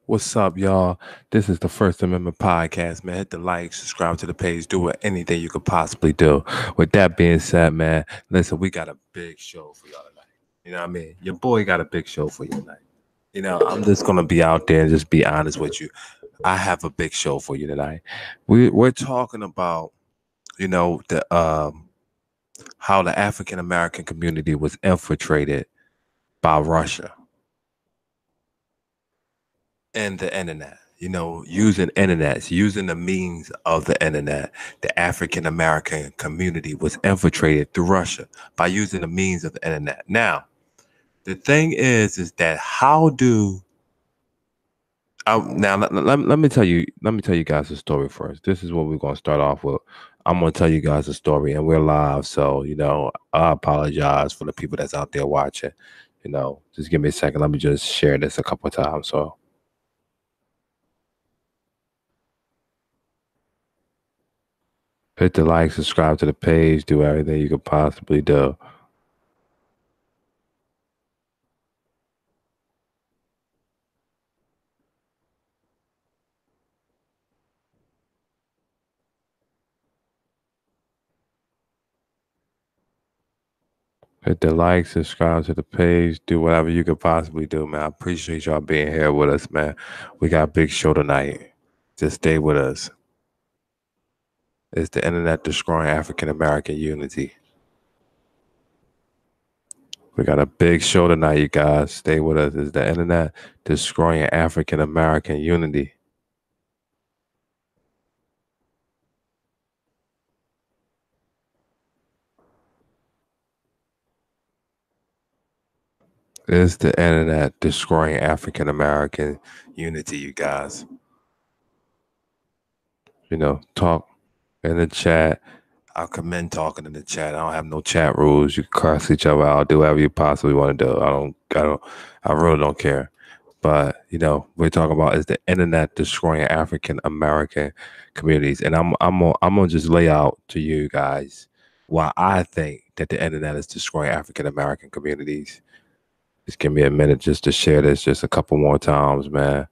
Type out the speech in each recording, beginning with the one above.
What's up, y'all? This is the First Amendment Podcast, man. Hit the like, subscribe to the page, do anything you could possibly do. With that being said, man, listen, we got a big show for y'all tonight. You know what I mean? Your boy got a big show for you tonight. I'm just gonna be out there and just be honest with you. I have a big show for you tonight. We're talking about, the how the African American community was infiltrated by Russia and the internet. Using internets, using the means of the internet, the African American community was infiltrated through Russia by using the means of the internet. Now, the thing is that how do now let me tell you guys a story first. This is what we're gonna start off with. I'm gonna tell you guys a story, and we're live, so I apologize for the people that's out there watching. Just give me a second. Let me just share this a couple of times. So. Hit the like, subscribe to the page, do everything you could possibly do. Hit the like, subscribe to the page, do whatever you could possibly do, man. I appreciate y'all being here with us, man. We got a big show tonight. Just stay with us. It's the internet destroying African American unity. We got a big show tonight, you guys. Stay with us. It's the internet destroying African American unity. It's the internet destroying African American unity, you guys. Talk in the chat. I commend talking in the chat. I don't have no chat rules. You can curse each other out, do whatever you possibly want to do. I really don't care. But we're talking about is the internet destroying African American communities, and I'm gonna just lay out to you guys why I think that the internet is destroying African American communities. Just give me a minute just to share this just a couple more times, man,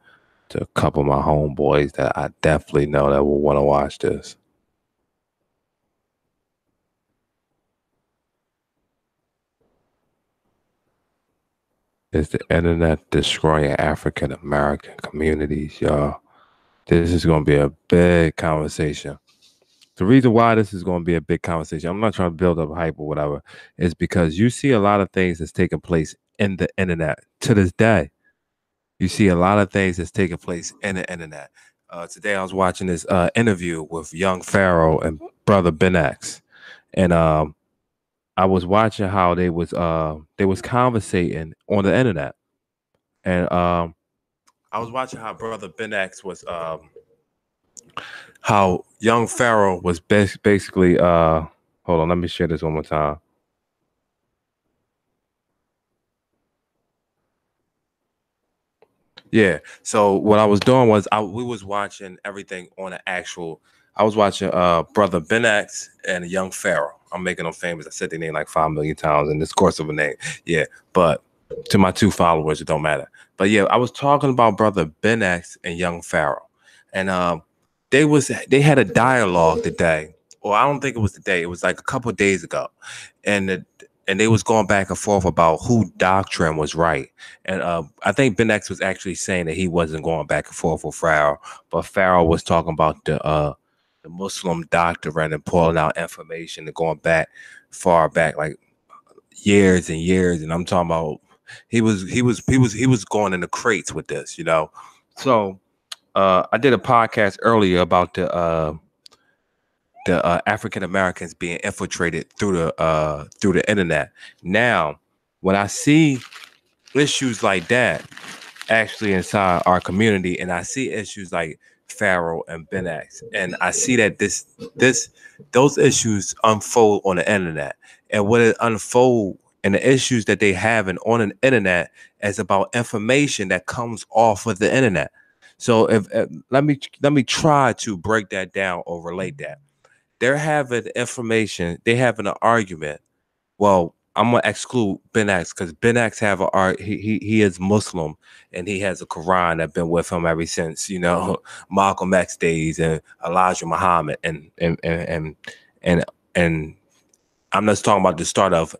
to a couple of my homeboys that I definitely know that will want to watch this. Is the internet destroying African American communities, y'all? This is going to be a big conversation. The reason why this is going to be a big conversation, I'm not trying to build up hype or whatever, is because you see a lot of things that's taking place in the internet to this day. You see a lot of things that's taking place in the internet. Today I was watching this interview with Young Pharaoh and Brother Ben X, and I was watching how they was conversating on the internet, and I was watching how Brother Ben X was how Young Pharaoh was basically hold on, let me share this one more time. Yeah. So what I was doing was we was watching everything on an actual. I was watching Brother Ben X and Young Pharaoh. I'm making them famous. I said their name like 5 million times in this course of a name. Yeah, but to my 2 followers, it don't matter. But yeah, I was talking about Brother Ben X and Young Pharaoh, and they had a dialogue today, or I don't think it was today. It was like a couple of days ago, and they was going back and forth about who doctrine was right. And I think Ben X was actually saying that he wasn't going back and forth with Pharaoh, but Pharaoh was talking about the Muslim doctrine and pulling out information and going back far back, like years and years. And I'm talking about he was going in the crates with this, So I did a podcast earlier about the African Americans being infiltrated through the internet. Now, when I see issues like that actually inside our community, and I see issues like Pharaoh and Ben X, and I see that those issues unfold on the internet, and what it unfold and the issues that they have on an internet is about information that comes off of the internet. So if let me try to break that down or relate that. They're having information, they having an argument. Well, I'm gonna exclude Ben X because Ben X have a art. He is Muslim and he has a Quran that been with him ever since Malcolm X days and Elijah Muhammad and and I'm just talking about the start of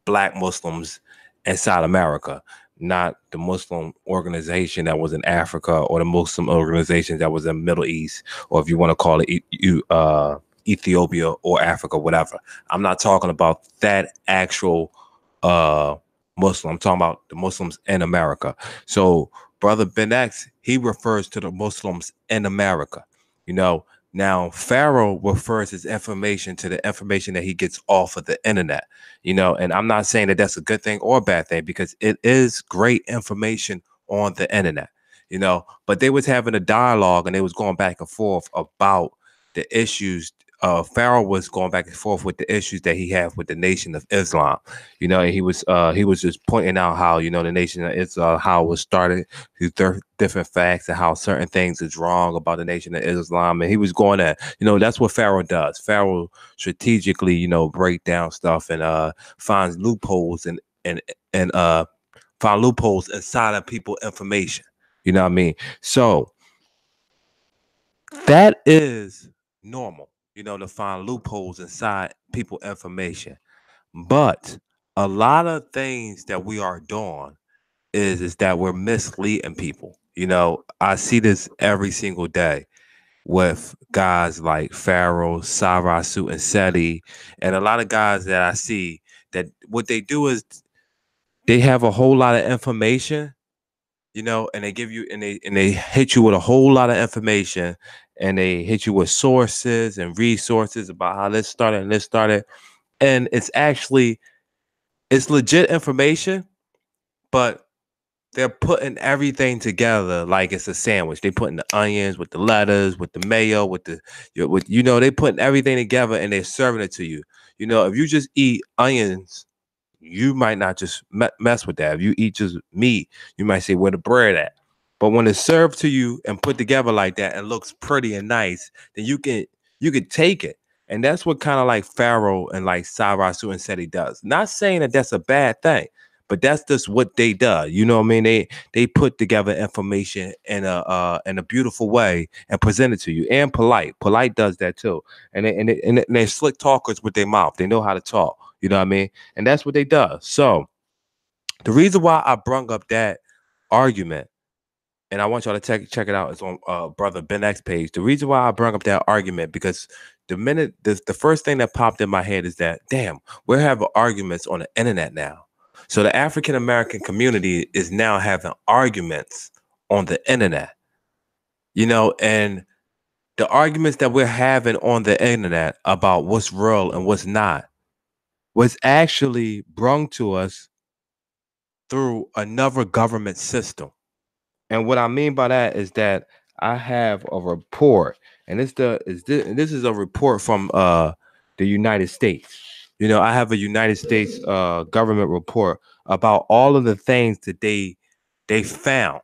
Black Muslims inside America, not the Muslim organization that was in Africa or the Muslim organization that was in the Middle East, or if you want to call it Ethiopia or Africa, whatever. I'm not talking about that actual uh, Muslim. I'm talking about the Muslims in America. So Brother Ben X, he refers to the Muslims in America. You know, now Pharaoh refers his information to the information that he gets off of the internet. And I'm not saying that that's a good thing or a bad thing because it is great information on the internet. But they was having a dialogue and they was going back and forth about the issues. Pharaoh was going back and forth with the issues that he had with the Nation of Islam. And he was just pointing out how the Nation of Islam, how it was started through different facts and how certain things is wrong about the Nation of Islam. And he was going at that's what Pharaoh does. Pharaoh strategically break down stuff and finds loopholes and find loopholes inside of people information. You know what I mean? So that is normal, to find loopholes inside people information. But a lot of things that we are doing is that we're misleading people. I see this every single day with guys like Pharaoh, Sarasu, and Seti, and a lot of guys that I see that what they do is they have a whole lot of information, and they give you and they hit you with a whole lot of information, and they hit you with sources and resources about how this started and this started, and it's legit information, but they're putting everything together like it's a sandwich. They putting the onions with the lettuce, with the mayo, they putting everything together and they're serving it to you. If you just eat onions, you might not just mess with that. If you eat just meat, you might say, where the bread at? But when it's served to you and put together like that and looks pretty and nice, then you can take it. And that's what kind of like Pharaoh and like Sarasu and Seti does. Not saying that that's a bad thing, but that's just what they do. You know what I mean? They put together information in a beautiful way and present it to you. And Polite does that too. And they're slick talkers with their mouth. They know how to talk. You know what I mean? And that's what they do. So the reason why I brung up that argument, and I want y'all to check it out, it's on Brother Ben X page. The reason why I brung up that argument, because the first thing that popped in my head is that, damn, we're having arguments on the internet now. So the African American community is now having arguments on the internet. And the arguments that we're having on the internet about what's real and what's not was actually brung to us through another government system. And what I mean by that is that I have a report, and this is a report from the United States. I have a United States government report about all of the things that they found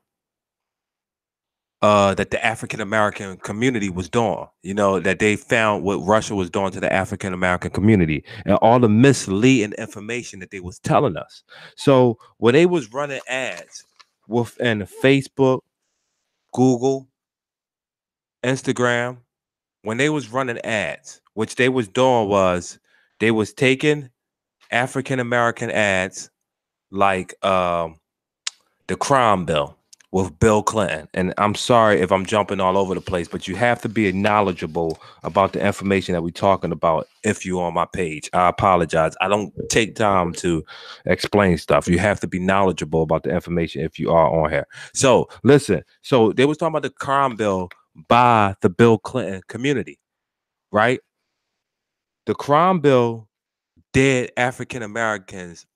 that the African American community was doing. That they found what Russia was doing to the African American community and all the misleading information that they was telling us. So when they was running ads within Facebook, Google, Instagram, when they was running ads, which they was doing was they was taking African American ads like the crime bill with Bill Clinton. And I'm sorry if I'm jumping all over the place, but you have to be knowledgeable about the information that we're talking about if you're on my page. I apologize. I don't take time to explain stuff. You have to be knowledgeable about the information if you are on here. So listen, so they was talking about the crime bill by the Bill Clinton community, right? The crime bill did African Americans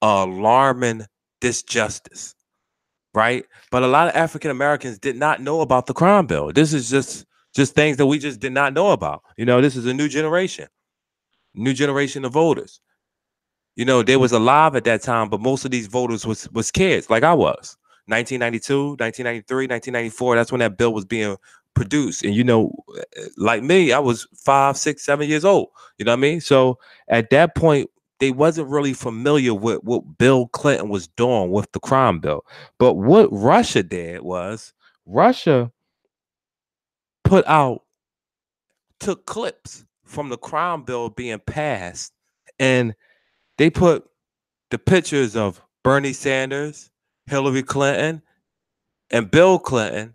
alarming disjustice. Right. But a lot of African Americans did not know about the crime bill. This is just things that we just did not know about. This is a new generation of voters. They was alive at that time, but most of these voters was kids like I was. 1992, 1993, 1994. That's when that bill was being produced. And, like me, I was 5, 6, 7 years old. You know what I mean? So at that point, they wasn't really familiar with what Bill Clinton was doing with the crime bill. But what Russia did was Russia took clips from the crime bill being passed, and they put the pictures of Bernie Sanders, Hillary Clinton, and Bill Clinton,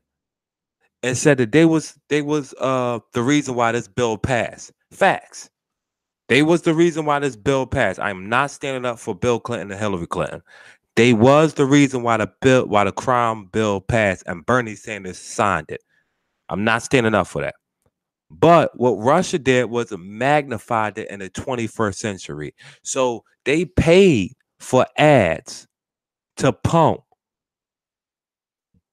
and said that they was the reason why this bill passed. Facts. They was the reason why this bill passed. I'm not standing up for Bill Clinton and Hillary Clinton. They was the reason why the crime bill passed and Bernie Sanders signed it. I'm not standing up for that. But what Russia did was magnified it in the 21st century. So they paid for ads to pump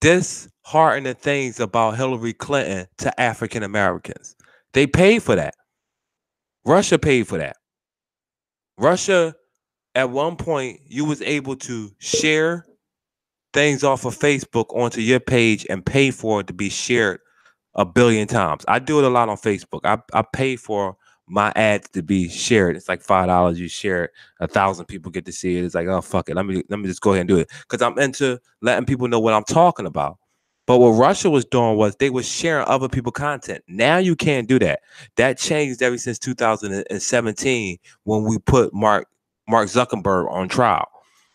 disheartening things about Hillary Clinton to African Americans. They paid for that. Russia paid for that. Russia, at one point, you was able to share things off of Facebook onto your page and pay for it to be shared 1,000,000,000 times. I do it a lot on Facebook. I pay for my ads to be shared. It's like $5. You share it, 1,000 people get to see it. It's like, oh fuck it. Let me just go ahead and do it. Because I'm into letting people know what I'm talking about. But what Russia was doing was they were sharing other people's content. Now you can't do that. That changed ever since 2017 when we put Mark Zuckerberg on trial.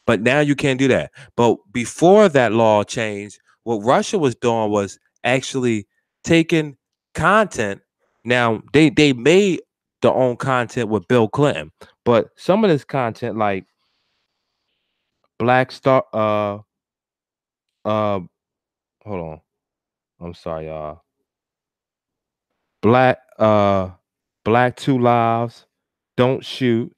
But now you can't do that. But before that law changed, what Russia was doing was actually taking content. Now they made their own content with Bill Clinton, but some of this content, like Black Star, hold on, I'm sorry, y'all. Black Two Lives, Don't Shoot,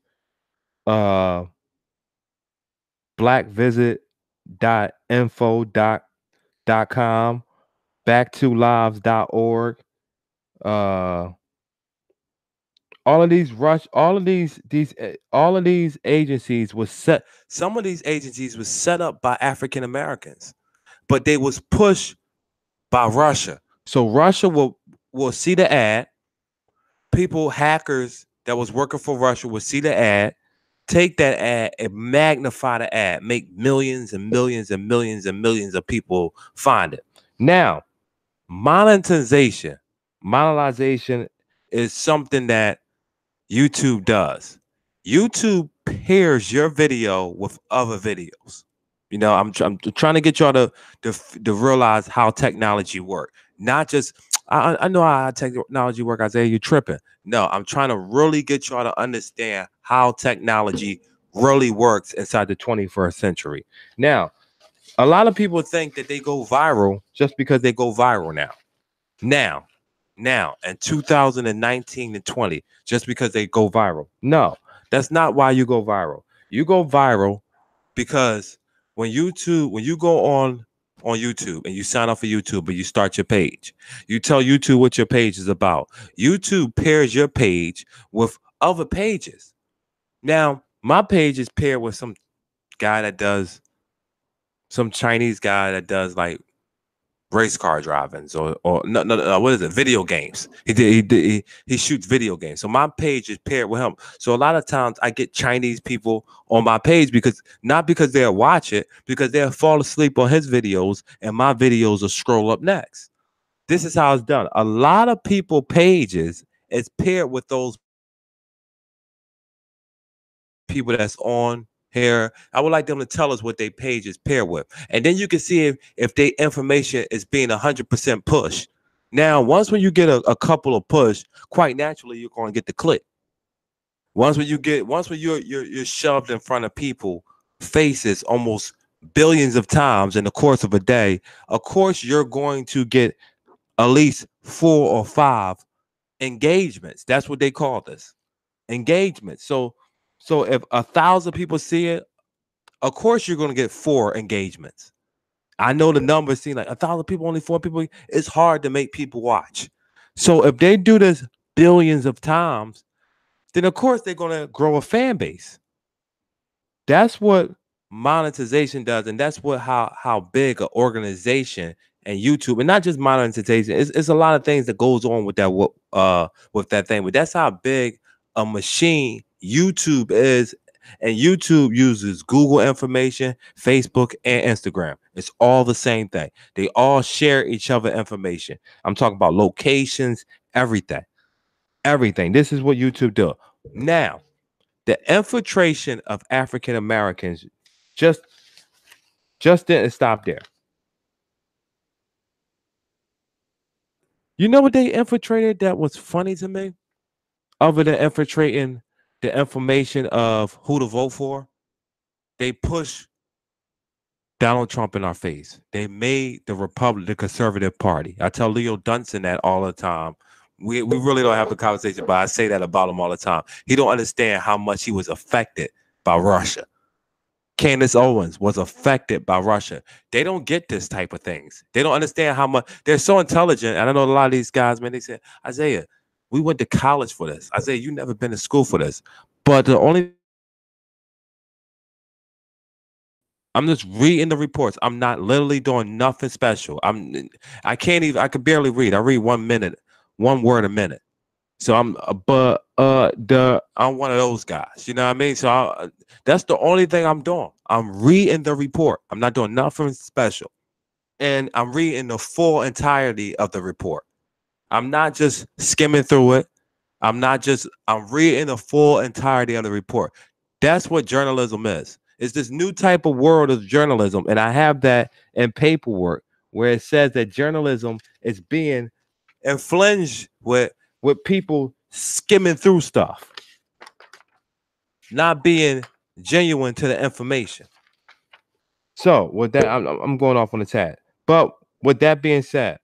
blackvisit.info.com, back2lives.org, all of these agencies was set. Some of these agencies was set up by African Americans, but they was pushed by Russia. So Russia will see the ad. Hackers that was working for Russia will see the ad, take that ad and magnify the ad, make millions and millions and millions and millions of people find it. Now, monetization is something that YouTube does. YouTube pairs your video with other videos. You know, I'm trying to get y'all to realize how technology works. Not just I know how technology works. Isaiah, you tripping? No, I'm trying to really get y'all to understand how technology really works inside the 21st century. Now, a lot of people think that they go viral just because they go viral now, in 2019 and 20, just because they go viral. No, that's not why you go viral. You go viral because when you go on YouTube and you sign up for YouTube and you start your page, you tell YouTube what your page is about. YouTube pairs your page with other pages. Now, my page is paired with some Chinese guy that does like race car drivings or no, what is it? Video games. He shoots video games. So my page is paired with him. So a lot of times I get Chinese people on my page not because they'll watch it, because they'll fall asleep on his videos and my videos will scroll up next. This is how it's done. A lot of people pages is paired with those people that's on here. I would like them to tell us what their page is paired with. And then you can see if their information is being 100% pushed. Now, when you get a couple of push, quite naturally, you're going to get the click. When you're shoved in front of people faces almost billions of times in the course of a day, of course, you're going to get at least 4 or 5 engagements. That's what they call this. Engagement. So if 1,000 people see it, of course you're going to get 4 engagements. I know the numbers seem like 1,000 people, only 4 people. It's hard to make people watch. So if they do this billions of times, then of course they're going to grow a fan base. That's what monetization does, and that's how big an organization and YouTube, and not just monetization. It's a lot of things that goes on with that thing. But that's how big a machine YouTube is And YouTube uses Google information, Facebook, and Instagram. It's all the same thing. They all share each other information. I'm talking about locations, everything. Everything. This is what YouTube do. Now, the infiltration of African Americans just didn't stop there. You know what they infiltrated that was funny to me? Other than infiltrating the information of who to vote for, they push Donald Trump in our face. They made the conservative party. I tell Leo Dunson that all the time. We really don't have the conversation, but I say that about him all the time. He don't understand how much he was affected by Russia. Candace Owens was affected by Russia. They don't get this type of things. They don't understand how much they're so intelligent. And I know a lot of these guys, man, they say, Isaiah, we went to college for this. Isaiah, you never been to school for this. But the only I'm just reading the reports. I'm not literally doing nothing special. I can't even I could barely read. I read 1 minute, one word a minute. So I'm I'm one of those guys. You know what I mean? So that's the only thing I'm doing. I'm reading the report. I'm not doing nothing special. And I'm reading the full entirety of the report. I'm not just skimming through it. I'm reading the full entirety of the report. That's what journalism is. It's this new type of world of journalism. And I have that in paperwork where it says that journalism is being infringed with people skimming through stuff, not being genuine to the information. So with that, I'm going off on a tad. But with that being said,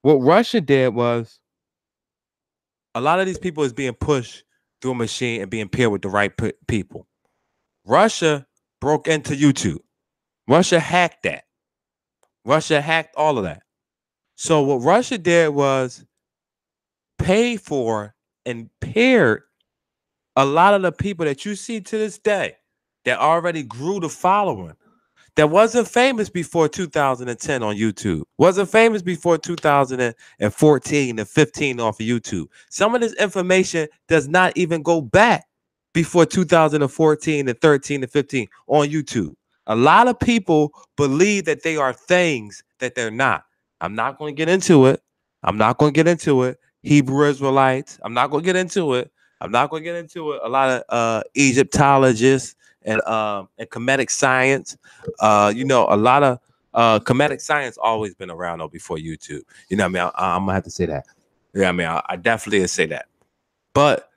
what Russia did was a lot of these people is being pushed through a machine and being paired with the right people. Russia broke into YouTube. Russia hacked that. Russia hacked all of that. So what Russia did was pay for and paired a lot of the people that you see to this day that already grew the following that wasn't famous before 2010 on YouTube, wasn't famous before 2014 and 15 off of YouTube. Some of this information does not even go back before 2014 and 13 and 15 on YouTube. A lot of people believe that they are things that they're not. I'm not going to get into it. Hebrew Israelites. I'm not going to get into it. A lot of Egyptologists and comedic science. A lot of comedic science always been around though before YouTube. You know what I mean? I'm gonna have to say that. Yeah, I mean, I definitely say that. But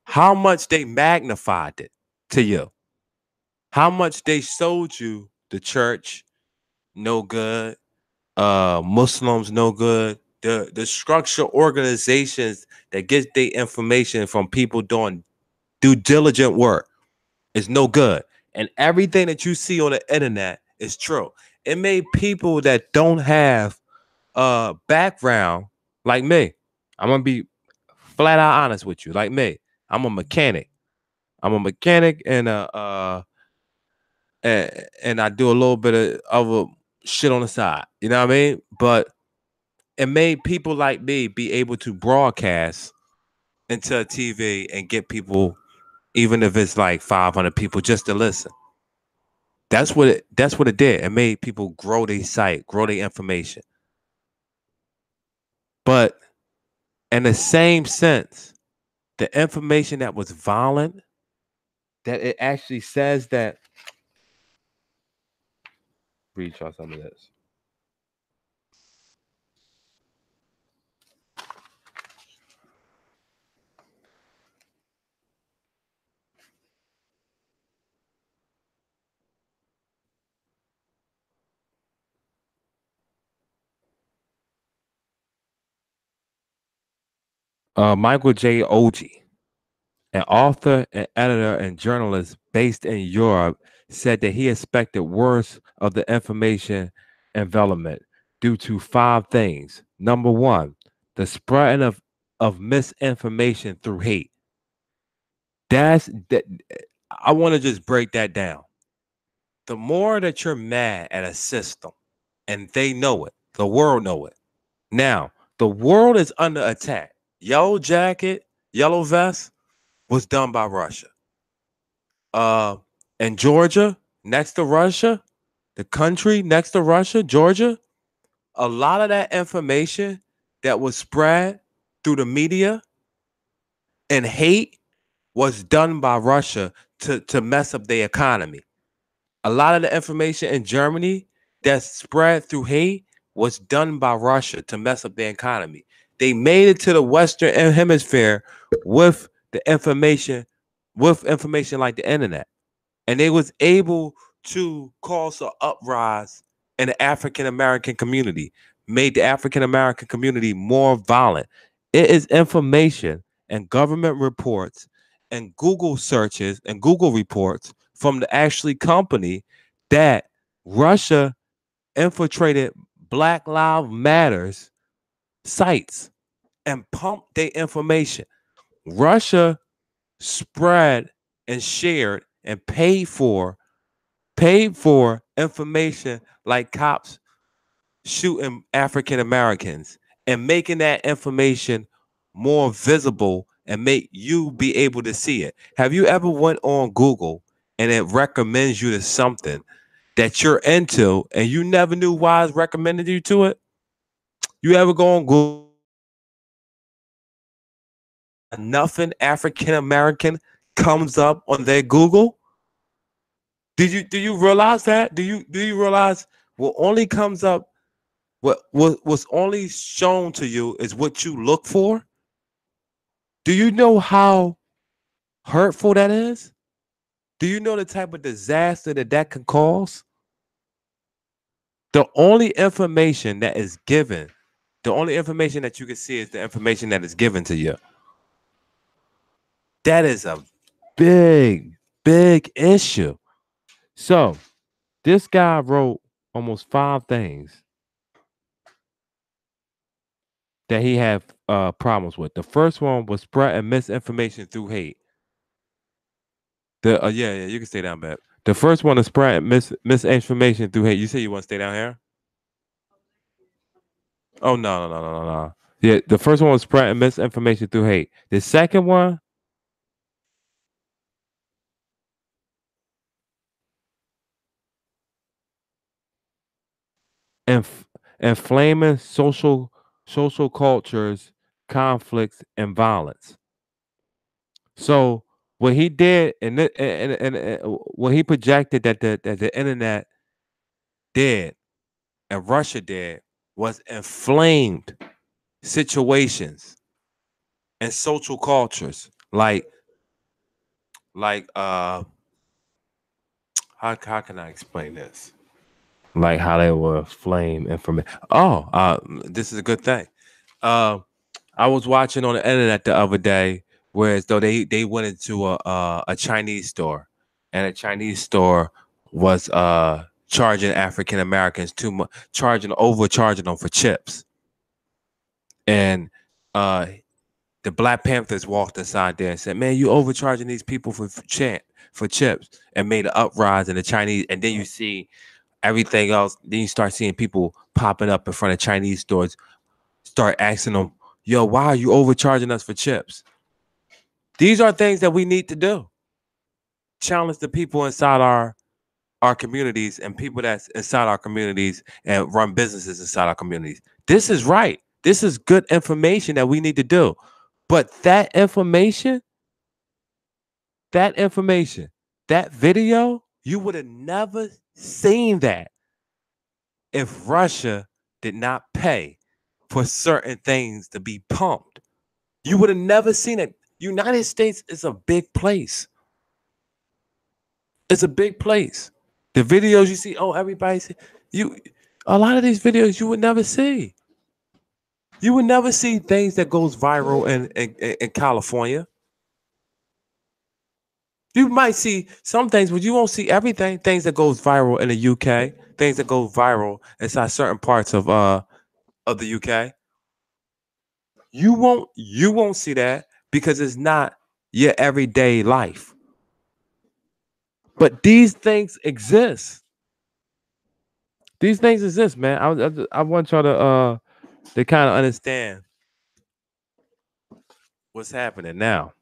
how much they magnified it to you, how much they sold you the church, no good, Muslims, no good. The structured organizations that get their information from people doing due diligent work is no good. And everything that you see on the internet is true. It made people that don't have a background like me. I'm gonna be flat out honest with you. Like me, I'm a mechanic. And and I do a little bit of other shit on the side. You know what I mean? But it made people like me be able to broadcast into a TV and get people, even if it's like 500 people, just to listen. That's what it did. It made people grow their site, grow their information. But in the same sense, the information that was violent, that it actually says that. Read y'all some of this. Michael J. Oji, an author, an editor, and journalist based in Europe, said that he expected worse of the information envelopment due to 5 things. Number 1, the spreading of misinformation through hate. That. I want to just break that down. The more that you're mad at a system, and they know it, the world know it. Now, the world is under attack. Yellow jacket, yellow vest. was done by Russia. And Georgia, next to Russia, the country next to Russia, Georgia, a lot of that information that was spread through the media and hate was done by Russia to mess up their economy. A lot of the information in Germany that's spread through hate was done by Russia to mess up their economy. They made it to the Western Hemisphere with the information, with information like the internet, and they was able to cause an uprise in the African American community, made the African American community more violent. It is information and government reports and Google searches and Google reports from the actually company that Russia infiltrated Black Lives Matters sites and pumped their information. Russia spread and shared and paid for information like cops shooting African Americans and making that information more visible and make you be able to see it. Have you ever went on Google and it recommends you to something that you're into and you never knew why it's recommended you to it? You ever go on Google? Nothing African American comes up on their Google? Do you realize that? Do you realize what only comes up, what's only shown to you is what you look for? Do you know how hurtful that is? Do you know the type of disaster that can cause? The only information that is given, the only information that you can see is the information that is given to you. That is a big, big issue. So this guy wrote almost 5 things that he had problems with. The first one was spreading misinformation through hate. Yeah, you can stay down, back. The first one is spreading misinformation through hate. You say you want to stay down here? Oh no. Yeah, the first one was spreading misinformation through hate. The second one, inf- inflaming social cultures, conflicts, and violence. So what he did, and what he projected that the internet did and Russia did was inflamed situations and social cultures, like how can I explain this? Like how they were flame information. Oh, this is a good thing. Uh, I was watching on the internet the other day, whereas though they went into a Chinese store, and a Chinese store was charging African Americans too much, overcharging them for chips, and uh the Black Panthers walked inside there and said, "Man, you overcharging these people for chips," and made an uprise in the Chinese. And then you see everything else. Then you start seeing people popping up in front of Chinese stores, start asking them, "Yo, why are you overcharging us for chips?" These are things that we need to do. Challenge the people inside our communities and people that's inside our communities and run businesses inside our communities. This is right. This is good information that we need to do. But that information, that video, you would have never seen that if Russia did not pay for certain things to be pumped. You would have never seen it. United States is a big place. It's a big place. The videos you see, oh, everybody's you. A lot of these videos you would never see. You would never see things that goes viral in California. You might see some things, but you won't see everything. Things that goes viral in the UK, things that go viral inside certain parts of the UK. You won't see that because it's not your everyday life. But these things exist. These things exist, man. I want y'all to kind of understand what's happening now.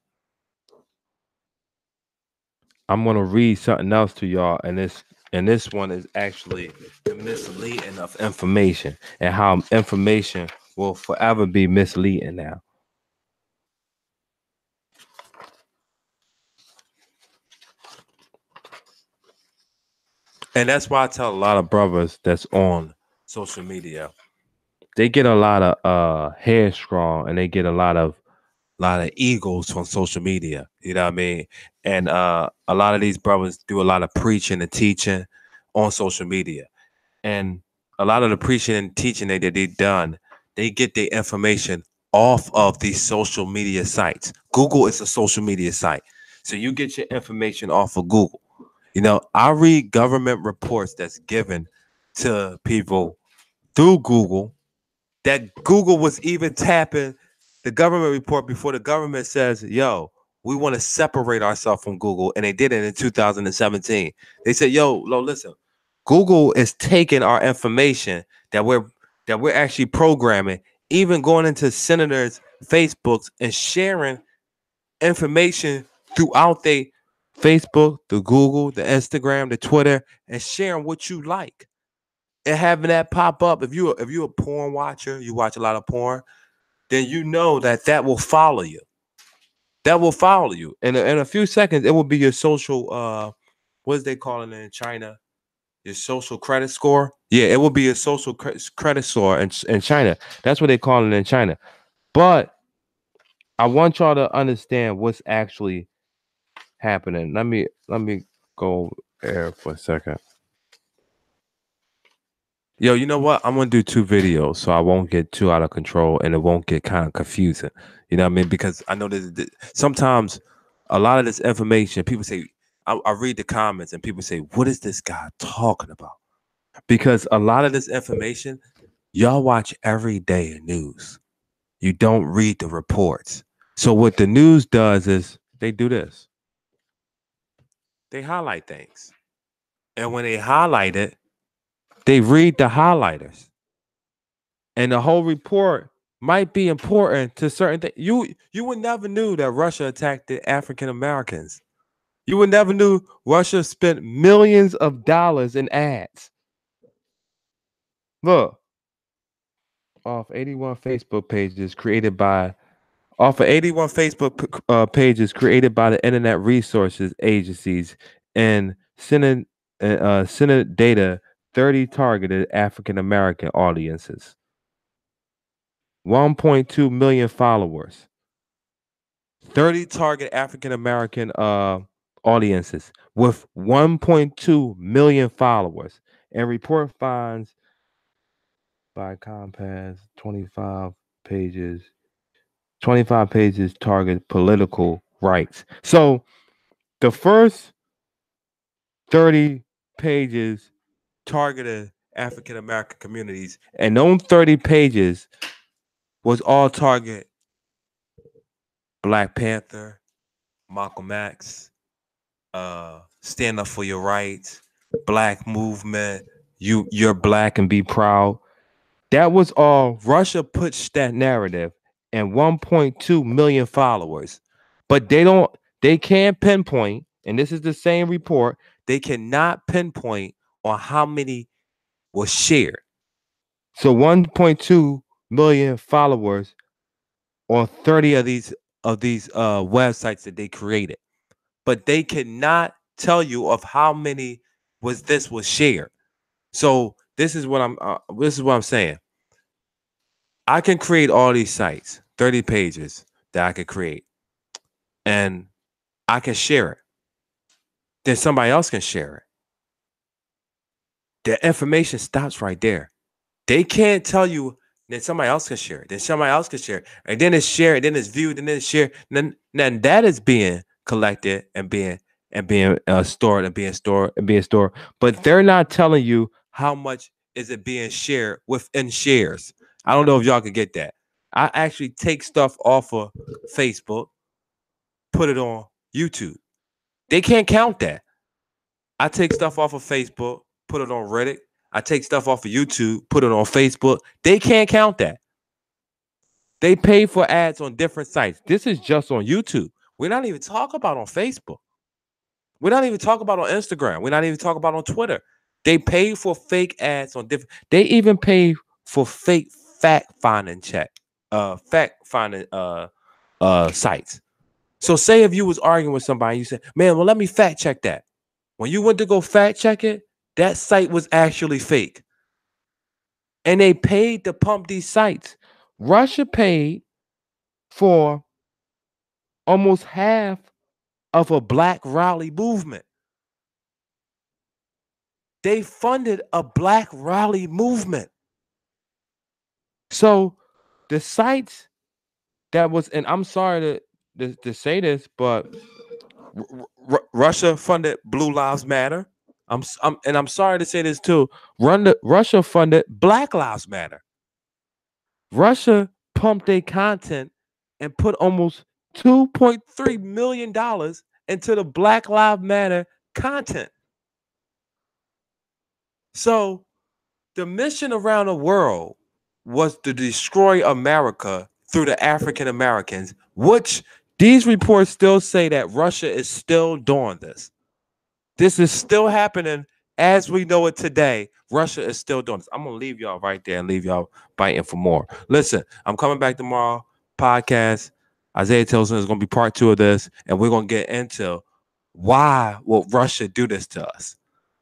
I'm gonna read something else to y'all, and this one is actually the misleading of information and how information will forever be misleading now. And that's why I tell a lot of brothers that's on social media, they get a lot of headstrong and they get a lot of egos on social media. You know what I mean? And a lot of these brothers do a lot of preaching and teaching on social media. And a lot of the preaching and teaching that they done, they get their information off of these social media sites. Google is a social media site. So you get your information off of Google. You know, I read government reports that's given to people through Google, that Google was even tapping the government report before the government says, yo, we want to separate ourselves from Google. And they did it in 2017. They said, yo, listen, Google is taking our information that we're actually programming, even going into senators' Facebooks and sharing information throughout their Facebook, the Google, the Instagram, the Twitter, and sharing what you like and having that pop up. If you're a porn watcher, you watch a lot of porn, then you know that will follow you. That will follow you. In a few seconds, it will be your social what is they calling it in China? Your social credit score. Yeah, it will be your social credit score in China. That's what they call it in China. But I want y'all to understand what's actually happening. Let me go there for a second. Yo, you know what? I'm gonna do 2 videos so I won't get too out of control and it won't get kind of confusing. You know what I mean? Because I know that sometimes a lot of this information, people say, I read the comments and people say, what is this guy talking about? Because a lot of this information, y'all watch every day news. You don't read the reports. So what the news does is they do this. They highlight things. And when they highlight it, they read the highlighters. And the whole report might be important to certain things. You would never knew that Russia attacked the African Americans. You would never knew Russia spent millions of dollars in ads. Look, off 81 Facebook pages created by off of 81 Facebook pages created by the Internet Resources Agencies and Senate data 30 targeted African American audiences. 1.2 million followers. 30 target African American audiences with 1.2 million followers. And report finds by Compass 25 pages target political rights. So the first 30 pages targeted African American communities, and those 30 pages was all target Black Panther, Malcolm X, stand up for your rights, Black movement, you're Black and be proud. That was all. Russia pushed that narrative and 1.2 million followers. But they can't pinpoint, and this is the same report, they cannot pinpoint on how many was shared. So 1.2 million followers on 30 of these websites that they created. But they cannot tell you of how many was shared. So this is what I'm saying. I can create all these sites, 30 pages that I could create, and I can share it. Then somebody else can share it. The information stops right there. They can't tell you, then somebody else can share it. Then somebody else can share it. And then it's shared, then it's viewed, and then it's shared. Then that is being collected and being stored and being stored and being stored. But they're not telling you how much is it being shared within shares. I don't know if y'all can get that. I actually take stuff off of Facebook, put it on YouTube. They can't count that. I take stuff off of Facebook, put it on Reddit. I take stuff off of YouTube, put it on Facebook. They can't count that. They pay for ads on different sites. This is just on YouTube. We're not even talking about on Facebook. We're not even talking about on Instagram. We're not even talking about on Twitter. They pay for fake ads on different. They even pay for fake fact finding sites. So say if you was arguing with somebody, you said, "Man, well, let me fact check that." When you went to go fact check it, that site was actually fake, and they paid to pump these sites. Russia paid for almost half of a Black rally movement. They funded a Black rally movement. So the sites that was, and I'm sorry to say this, but Russia funded Blue Lives Matter. I'm sorry to say this too. Russia funded Black Lives Matter. Russia pumped their content and put almost $2.3 million into the Black Lives Matter content. So the mission around the world was to destroy America through the African Americans, which these reports still say that Russia is still doing this. This is still happening as we know it today. Russia is still doing this. I'm going to leave y'all right there and leave y'all biting for more. Listen, I'm coming back tomorrow. Podcast. Isaiah Tilson is going to be part 2 of this, and we're going to get into why will Russia do this to us,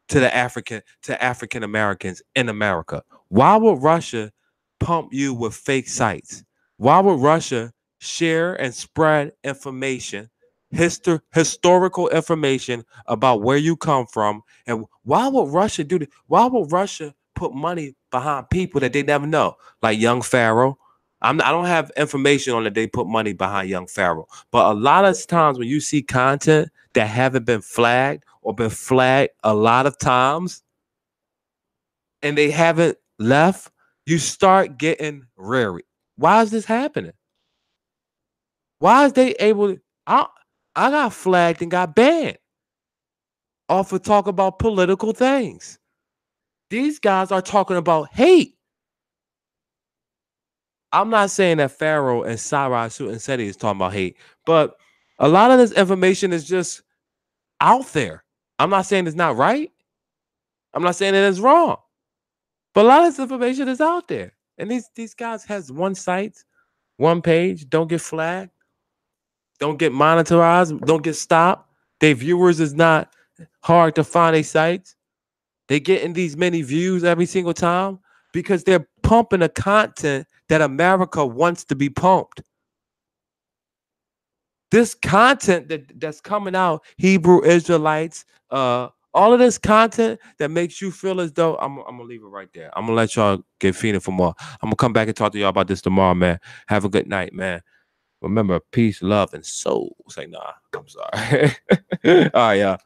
to African Americans in America. Why would Russia pump you with fake sites? Why would Russia share and spread information, historical information about where you come from? And why would Russia do this? Why would Russia put money behind people that they never know, like young Pharaoh? I don't have information on that they put money behind young Pharaoh, but a lot of times when you see content that haven't been flagged or been flagged a lot of times and they haven't left, you start getting wary. Why is this happening? Why is they able to? I got flagged and got banned off of talk about political things. These guys are talking about hate. I'm not saying that Pharaoh and Sarai Sutin is talking about hate, but a lot of this information is just out there. I'm not saying it's not right. I'm not saying it is wrong. But a lot of this information is out there. And these guys has one site, one page, don't get flagged, don't get monitored, don't get stopped. Their viewers is not hard to find their sites. They getting these many views every single time because they're pumping the content that America wants to be pumped. This content that's coming out, Hebrew Israelites, all of this content that makes you feel as though I'm gonna leave it right there. I'm gonna let y'all get feeding for more. I'm gonna come back and talk to y'all about this tomorrow, man. Have a good night, man. Remember, peace, love, and soul. Say nah. I'm sorry. All right, y'all.